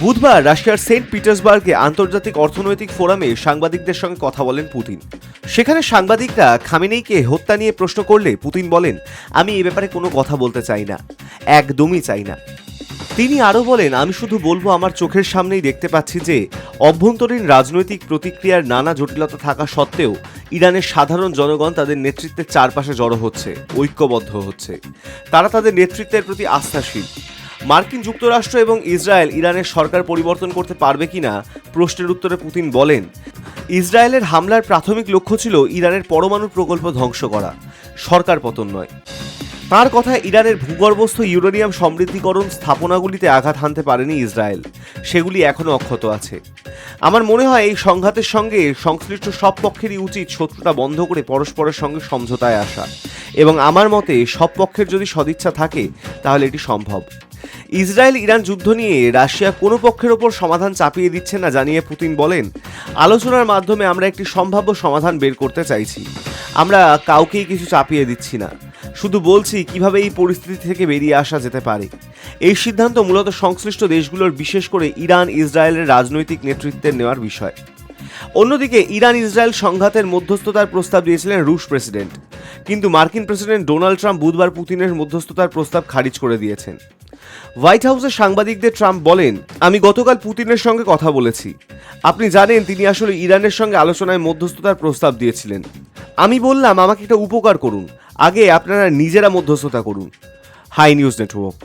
বুধবার রাশিয়ার সেন্ট পিটার্সবার্গে আন্তর্জাতিক অর্থনৈতিক ফোরামে সাংবাদিকদের সঙ্গে কথা বলেন পুতিন। সেখানে সাংবাদিকরা খামেনেইকে হত্যা নিয়ে প্রশ্ন করলে পুতিন বলেন, আমি এ ব্যাপারে কোনো কথা বলতে চাই না, একদমই চাই না। তিনি আরও বলেন, আমি শুধু বলবো আমার চোখের সামনেই দেখতে পাচ্ছি যে অভ্যন্তরীণ রাজনৈতিক প্রতিক্রিয়ার নানা জটিলতা থাকা সত্ত্বেও ইরানের সাধারণ জনগণ তাদের নেতৃত্বের চারপাশে জড়ো হচ্ছে, ঐক্যবদ্ধ হচ্ছে। তারা তাদের নেতৃত্বের প্রতি আস্থাশীল। মার্কিন যুক্তরাষ্ট্র এবং ইসরায়েল ইরানের সরকার পরিবর্তন করতে পারবে কিনা প্রশ্নের উত্তরে পুতিন বলেন, ইসরায়েলের হামলার প্রাথমিক লক্ষ্য ছিল ইরানের পরমাণু প্রকল্প ধ্বংস করা, সরকার পতন নয়। তার কথায় ইরানের ভূগর্ভস্থ ইউরেনিয়াম সমৃদ্ধিকরণ স্থাপনাগুলিতে আঘাত হানতে পারেনি ইসরায়েল, সেগুলি এখনও অক্ষত আছে। আমার মনে হয় এই সংঘাতের সঙ্গে সংশ্লিষ্ট সব পক্ষেরই উচিত শত্রুতা বন্ধ করে পরস্পরের সঙ্গে সমঝোতায় আসা, এবং আমার মতে সব পক্ষের যদি সদিচ্ছা থাকে তাহলে এটি সম্ভব। ইসরায়েল ইরান যুদ্ধ নিয়ে রাশিয়া কোনো পক্ষের ওপর সমাধান চাপিয়ে দিচ্ছে না জানিয়ে পুতিন বলেন, আলোচনার মাধ্যমে আমরা একটি সম্ভাব্য সমাধান বের করতে চাইছি। আমরা কাউকেই কিছু চাপিয়ে দিচ্ছি না, শুধু বলছি কিভাবে এই পরিস্থিতি থেকে বেরিয়ে আসা যেতে পারে। এই সিদ্ধান্ত মূলত সংশ্লিষ্ট দেশগুলোর, বিশেষ করে ইরান ইসরায়েলের রাজনৈতিক নেতৃত্বের নেওয়ার বিষয়। অন্যদিকে ইরান ইসরায়েল সংঘাতের মধ্যস্থতার প্রস্তাব দিয়েছিলেন রুশ প্রেসিডেন্ট, কিন্তু মার্কিন প্রেসিডেন্ট ডোনাল্ড ট্রাম্প বুধবার পুতিনের মধ্যস্থতার প্রস্তাব খারিজ করে দিয়েছেন। হোয়াইট হাউসের সাংবাদিকদের ট্রাম্প বলেন, আমি গতকাল পুতিনের সঙ্গে কথা বলেছি। আপনি জানেন তিনি আসলে ইরানের সঙ্গে আলোচনায় মধ্যস্থতার প্রস্তাব দিয়েছিলেন। আমি বললাম, আমাকে একটা উপকার করুন, আগে আপনারা নিজেরা মধ্যস্থতা করুন। High news network.